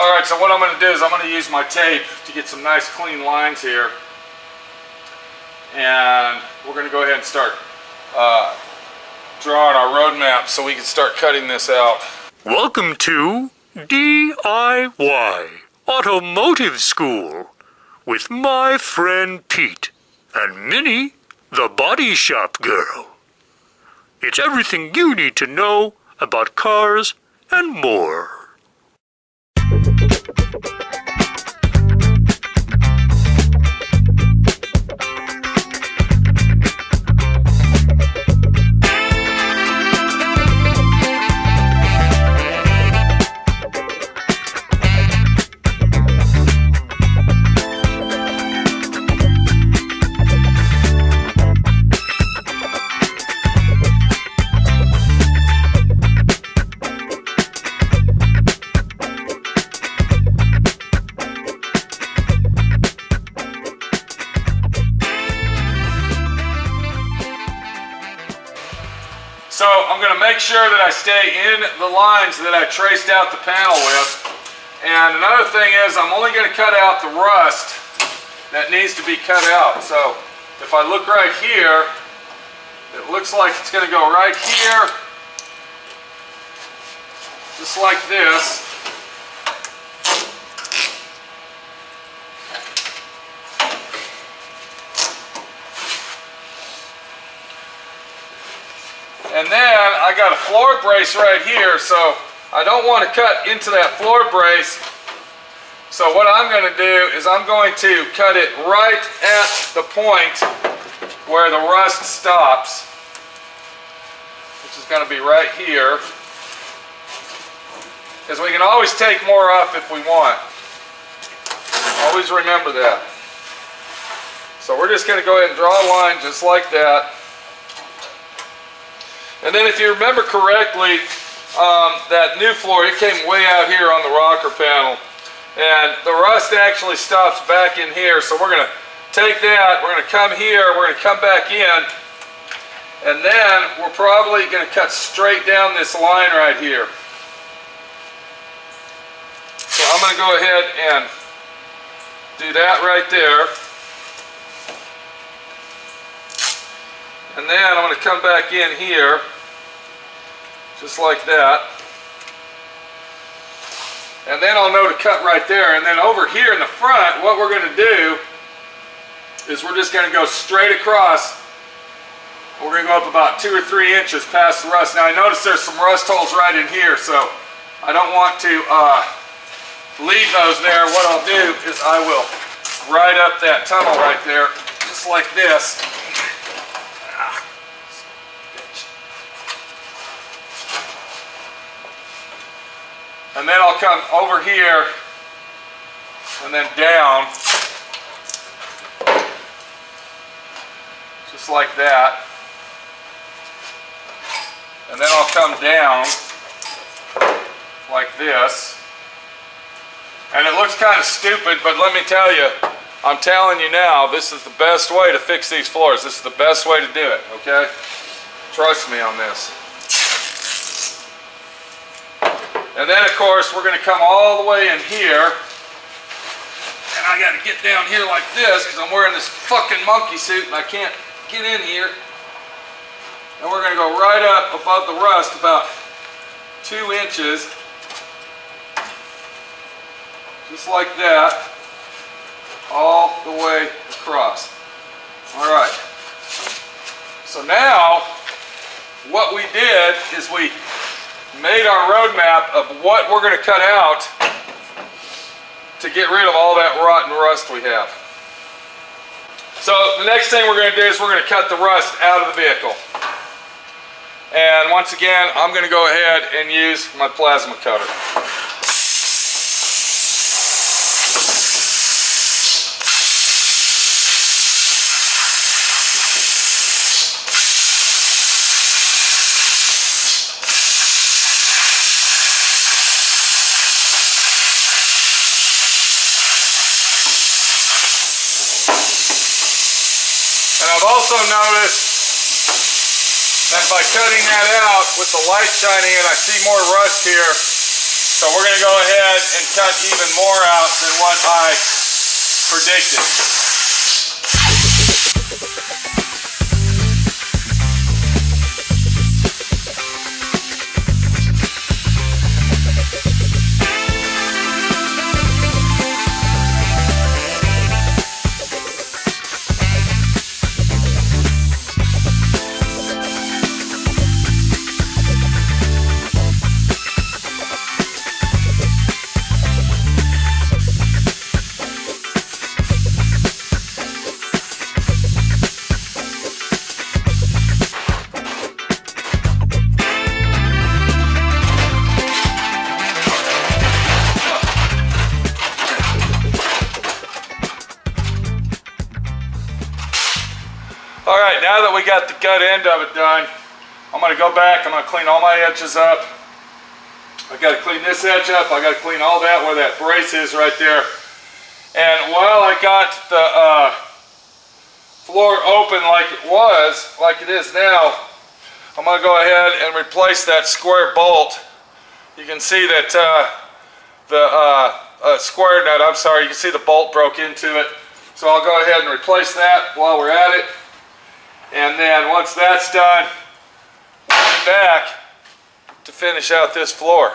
Alright, so what I'm going to do is I'm going to use my tape to get some nice clean lines here. And we're going to go ahead and start drawing our road map so we can start cutting this out. Welcome to D.I.Y. Automotive School with my friend Pete and Minnie, the body shop girl. It's everything you need to know about cars and more. So I'm going to make sure that I stay in the lines that I traced out the panel with. And another thing is I'm only going to cut out the rust that needs to be cut out. So if I look right here, it looks like it's going to go right here, just like this. And then I got a floor brace right here, so I don't want to cut into that floor brace. So what I'm going to do is I'm going to cut it right at the point where the rust stops, which is going to be right here, because we can always take more off if we want. Always remember that. So we're just going to go ahead and draw a line just like that. And then if you remember correctly, that new floor, it came way out here on the rocker panel. And the rust actually stops back in here. So we're going to take that, we're going to come here, we're going to come back in. And then we're probably going to cut straight down this line right here. So I'm going to go ahead and do that right there. And then I'm going to come back in here, just like that. And then I'll know to cut right there. And then over here in the front, what we're going to do is we're just going to go straight across. We're going to go up about 2 or 3 inches past the rust. Now I notice there's some rust holes right in here, so I don't want to leave those there. What I'll do is I will ride up that tunnel right there, just like this. And then I'll come over here and then down, just like that. And then I'll come down like this. And it looks kind of stupid, but let me tell you, I'm telling you now, this is the best way to fix these floors. This is the best way to do it, okay? Trust me on this. And then, of course, we're going to come all the way in here. And I got to get down here like this because I'm wearing this fucking monkey suit and I can't get in here. And we're going to go right up above the rust about 2 inches. Just like that. All the way across. All right. So now, what we did is we made our roadmap of what we're going to cut out to get rid of all that rotten rust we have. So the next thing we're going to do is we're going to cut the rust out of the vehicle. And once again, I'm going to go ahead and use my plasma cutter. I've also noticed that by cutting that out with the light shining in, I see more rust here So we're going to go ahead and cut even more out than what I predicted. All right, now that we got the gut end of it done, I'm going to go back, I'm going to clean all my edges up. I got to clean this edge up, I got to clean all that where that brace is right there. And while I got the floor open like it is now, I'm going to go ahead and replace that square bolt. You can see that the square nut, I'm sorry, you can see the bolt broke into it. So I'll go ahead and replace that while we're at it. And then once that's done, we'll be back to finish out this floor.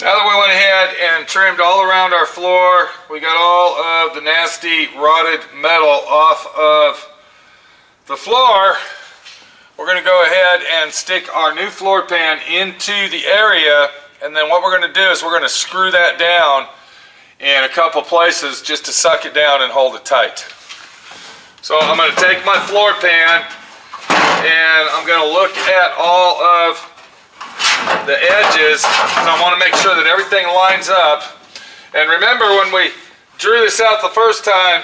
Now that we went ahead and trimmed all around our floor, we got all of the nasty rotted metal off of the floor. We're going to go ahead and stick our new floor pan into the area, and then what we're going to do is we're going to screw that down in a couple places just to suck it down and hold it tight. So I'm going to take my floor pan and I'm going to look at all of the edges, because I want to make sure that everything lines up. And remember, when we drew this out the first time,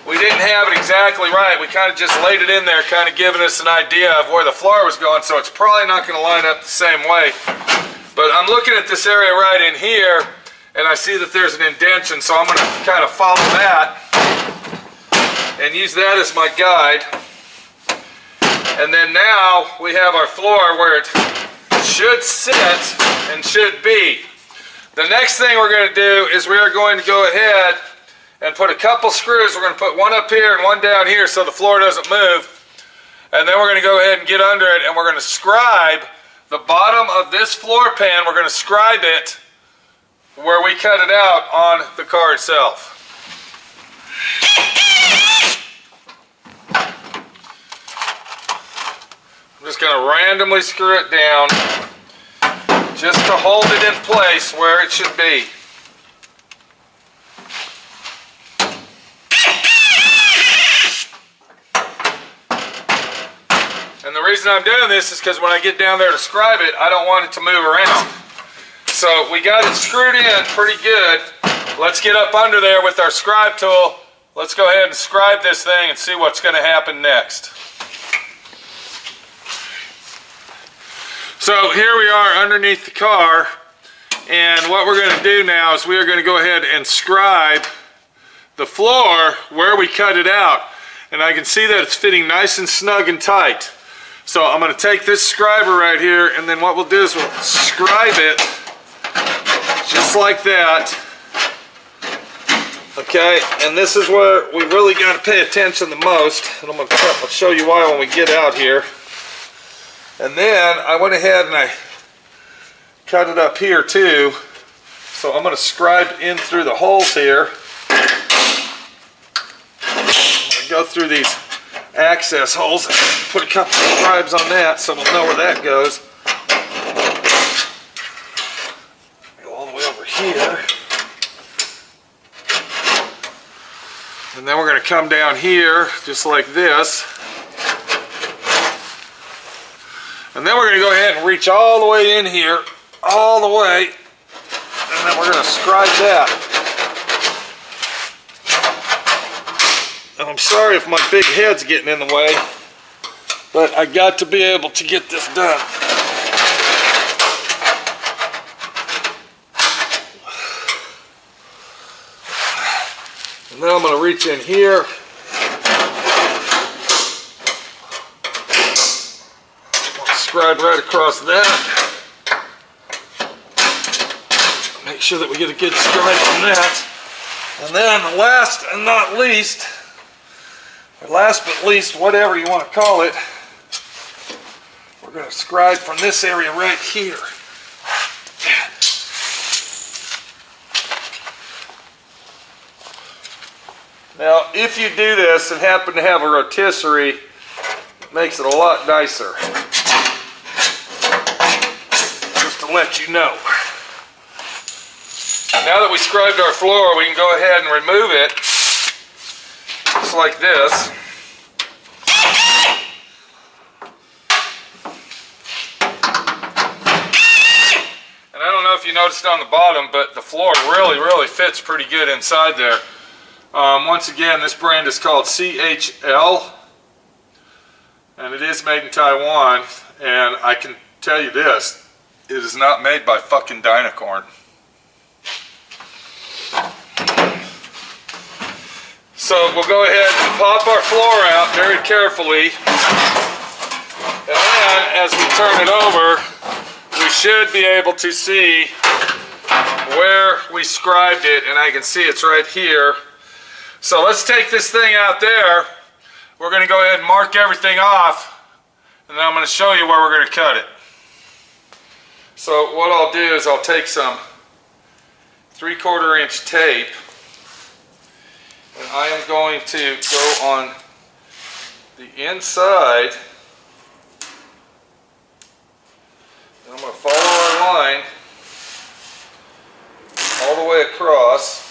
we didn't have it exactly right. We kind of just laid it in there, kind of giving us an idea of where the floor was going, so it's probably not going to line up the same way. But I'm looking at this area right in here, and I see that there's an indentation, so I'm going to kind of follow that and use that as my guide. And then now we have our floor where it should sit and should be. The next thing we're going to do is we are going to go ahead and put a couple screws. We're going to put one up here and one down here so the floor doesn't move. And then we're going to go ahead and get under it, and we're going to scribe the bottom of this floor pan. We're going to scribe it where we cut it out on the car itself. I'm just going to randomly screw it down just to hold it in place where it should be. And the reason I'm doing this is because when I get down there to scribe it, I don't want it to move around. So we got it screwed in pretty good. Let's get up under there with our scribe tool. Let's go ahead and scribe this thing and see what's going to happen next. So here we are underneath the car, and what we're going to do now is we are going to go ahead and scribe the floor where we cut it out. And I can see that it's fitting nice and snug and tight. So I'm going to take this scriber right here, and then what we'll do is we'll scribe it just like that. Okay, and this is where we really got to pay attention the most. And I'll show you why when we get out here. And then I went ahead and I cut it up here too. So I'm going to scribe in through the holes here. I'm going to go through these access holes and put a couple of scribes on that so we'll know where that goes. Go all the way over here. And then we're going to come down here just like this. And then we're going to go ahead and reach all the way in here, all the way, and then we're going to scribe that. And I'm sorry if my big head's getting in the way, but I got to be able to get this done. And then I'm going to reach in here. Scribe right across that. Make sure that we get a good scribe from that. And then last and not least, or last but least, whatever you want to call it, we're going to scribe from this area right here. Now, if you do this and happen to have a rotisserie, it makes it a lot nicer. Just to let you know. Now that we scribed our floor, we can go ahead and remove it, just like this. And I don't know if you noticed on the bottom, but the floor really fits pretty good inside there. Once again, this brand is called CHL, and it is made in Taiwan, and I can tell you this, it is not made by fucking Dynacorn. So we'll go ahead and pop our floor out very carefully, and then as we turn it over, we should be able to see where we scribed it, and I can see it's right here. So let's take this thing out there. We're going to go ahead and mark everything off, and then I'm going to show you where we're going to cut it. So what I'll do is I'll take some 3/4 inch tape, and I am going to go on the inside, and I'm going to follow our line all the way across.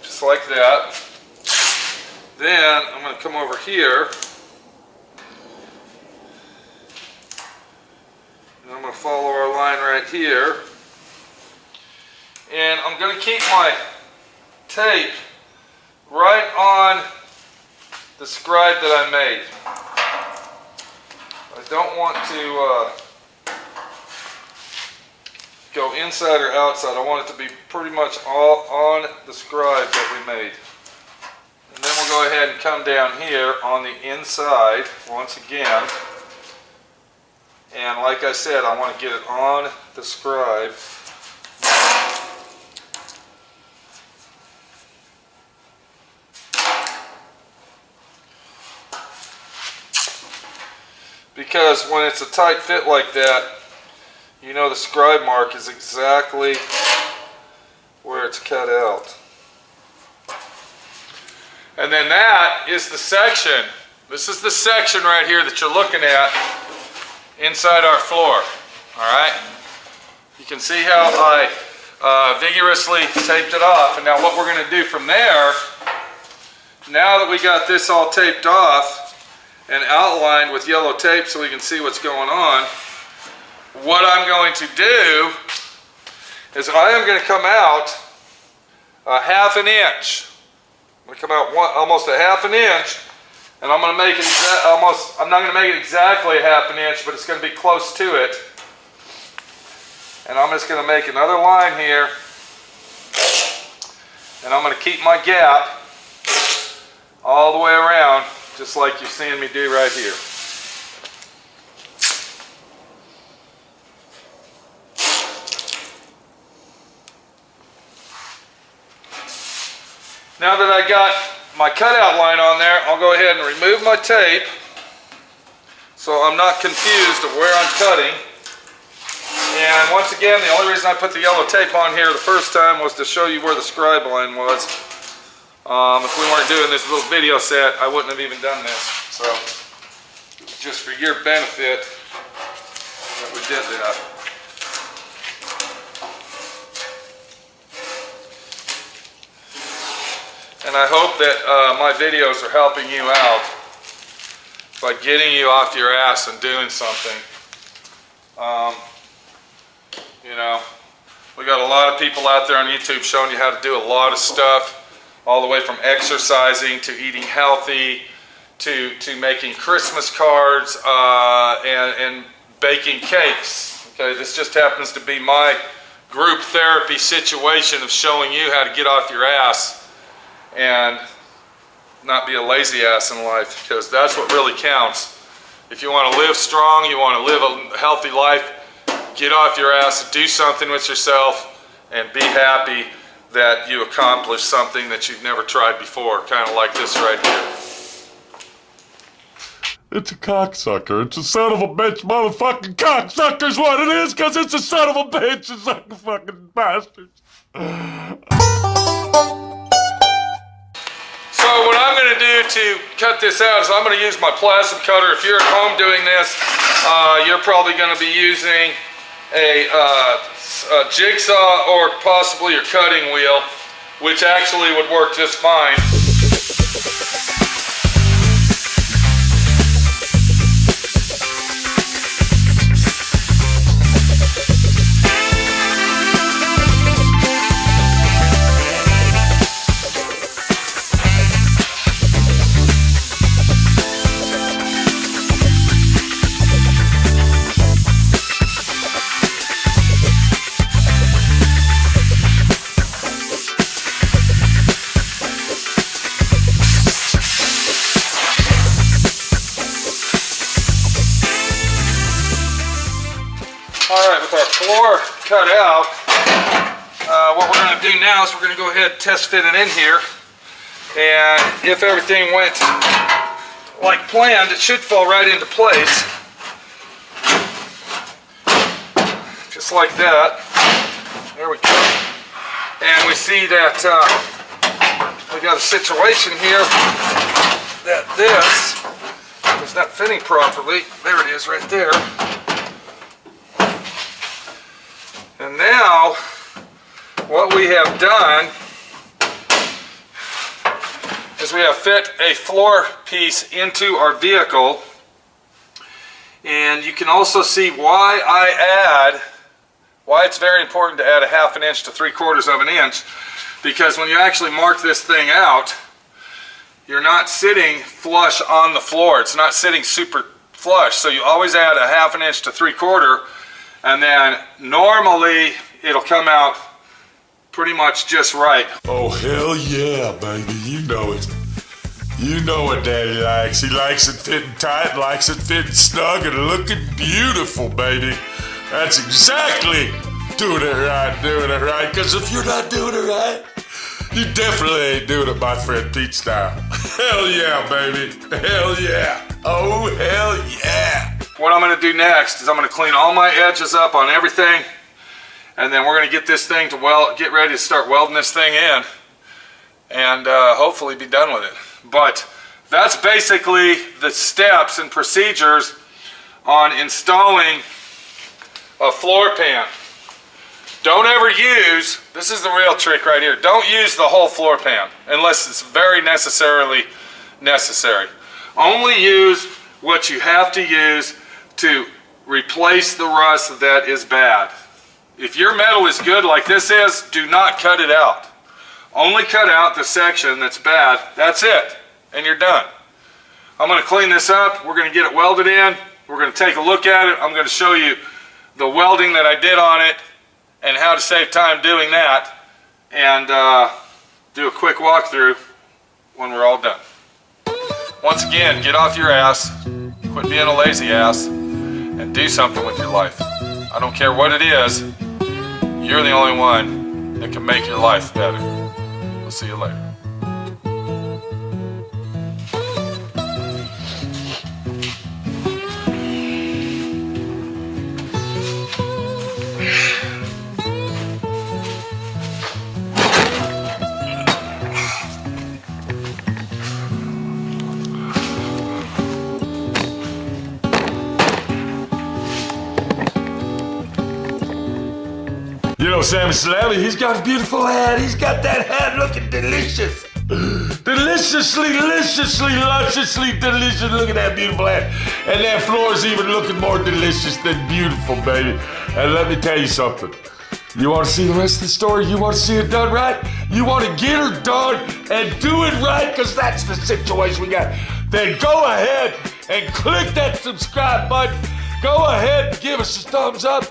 Just like that. Then I'm going to come over here, and I'm going to follow our line right here, and I'm going to keep my tape right on the scribe that I made. I don't want to go inside or outside. I want it to be pretty much all on the scribe that we made. And then we'll go ahead and come down here on the inside once again. And like I said, I want to get it on the scribe. Because when it's a tight fit like that, you know the scribe mark is exactly where it's cut out. And then that is the section. This is the section right here that you're looking at inside our floor. Alright? You can see how I vigorously taped it off. And now what we're going to do from there, now that we got this all taped off and outlined with yellow tape so we can see what's going on, what I'm going to do is I am going to come out a 1/2 inch. I'm going to come out almost a 1/2 inch, and I'm going to make it I'm not going to make it exactly a 1/2 inch, but it's going to be close to it. And I'm just going to make another line here, and I'm going to keep my gap all the way around, just like you're seeing me do right here. Now that I got my cutout line on there, I'll go ahead and remove my tape so I'm not confused of where I'm cutting. And once again, the only reason I put the yellow tape on here the first time was to show you where the scribe line was. If we weren't doing this little video set, I wouldn't have even done this. So, just for your benefit that we did that. And I hope that my videos are helping you out by getting you off your ass and doing something. You know, we got a lot of people out there on YouTube showing you how to do a lot of stuff, all the way from exercising to eating healthy to making Christmas cards and baking cakes Okay, this just happens to be my group therapy situation of showing you how to get off your ass and not be a lazy ass in life, because that's what really counts. If you want to live strong, you want to live a healthy life, get off your ass, do something with yourself, and be happy that you accomplished something that you've never tried before, kind of like this right here. It's a cocksucker. It's a son of a bitch motherfucking cocksucker's what it is, because it's a son of a bitch. It's like a fucking bastard. So what I'm going to do to cut this out is I'm going to use my plasma cutter. If you're at home doing this, you're probably going to be using a jigsaw or possibly your cutting wheel, which actually would work just fine. Alright, with our floor cut out, what we're going to do now is we're going to go ahead and test fit it in here. And if everything went like planned, it should fall right into place. Just like that. There we go. And we see that we got a situation here that this is not fitting properly. There it is right there. And now, what we have done is we have fit a floor piece into our vehicle. And you can also see why it's very important to add a 1/2 inch to 3/4 of an inch. Because when you actually mark this thing out, you're not sitting flush on the floor. It's not sitting super flush. So you always add a 1/2 inch to 3/4. And then normally it'll come out pretty much just right. Oh, hell yeah, baby. You know it. You know what Daddy likes. He likes it fitting tight, likes it fitting snug, and looking beautiful, baby. That's exactly doing it right. Because if you're not doing it right, you definitely ain't doing it my friend Pete style. Hell yeah, baby. Hell yeah. Oh, hell yeah. What I'm going to do next is I'm going to clean all my edges up on everything, and then we're going to get this thing to get ready to start welding this thing in, and hopefully be done with it. But that's basically the steps and procedures on installing a floor pan. Don't ever use, this is the real trick right here, don't use the whole floor pan unless it's very necessarily necessary. Only use what you have to use to replace the rust that is bad. If your metal is good like this is, do not cut it out. Only cut out the section that's bad. That's it, and you're done. I'm going to clean this up. We're going to get it welded in. We're going to take a look at it. I'm going to show you the welding that I did on it and how to save time doing that, and do a quick walkthrough when we're all done. Once again, get off your ass, quit being a lazy ass, and do something with your life. I don't care what it is, you're the only one that can make your life better. We'll see you later. You know, Sammy Slammy, he's got a beautiful hat. He's got that hat looking delicious. Deliciously, lusciously delicious. Look at that beautiful hat. And that floor's even looking more delicious than beautiful, baby. And let me tell you something. You want to see the rest of the story? You want to see it done right? You want to get her done and do it right? Because that's the situation we got. Then go ahead and click that subscribe button go ahead and give us a thumbs up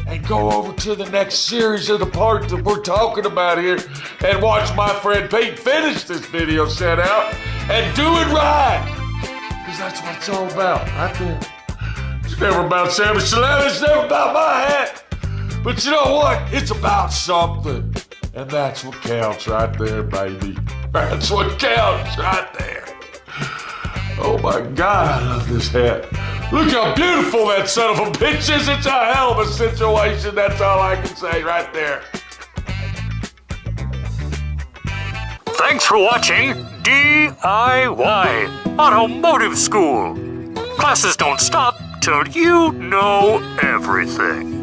and go over to the next series of the part that we're talking about here and watch my friend Pete finish this video set out and do it right. Because that's what it's all about, right there. It's never about Sammy Shalala, it's never about my hat. But you know what? It's about something. And that's what counts right there, baby. That's what counts right there. Oh my God, I love this hat. Look how beautiful that son of a bitch is. It's a hell of a situation. That's all I can say right there. Thanks for watching D.I.Y. Automotive School. Classes don't stop till you know everything.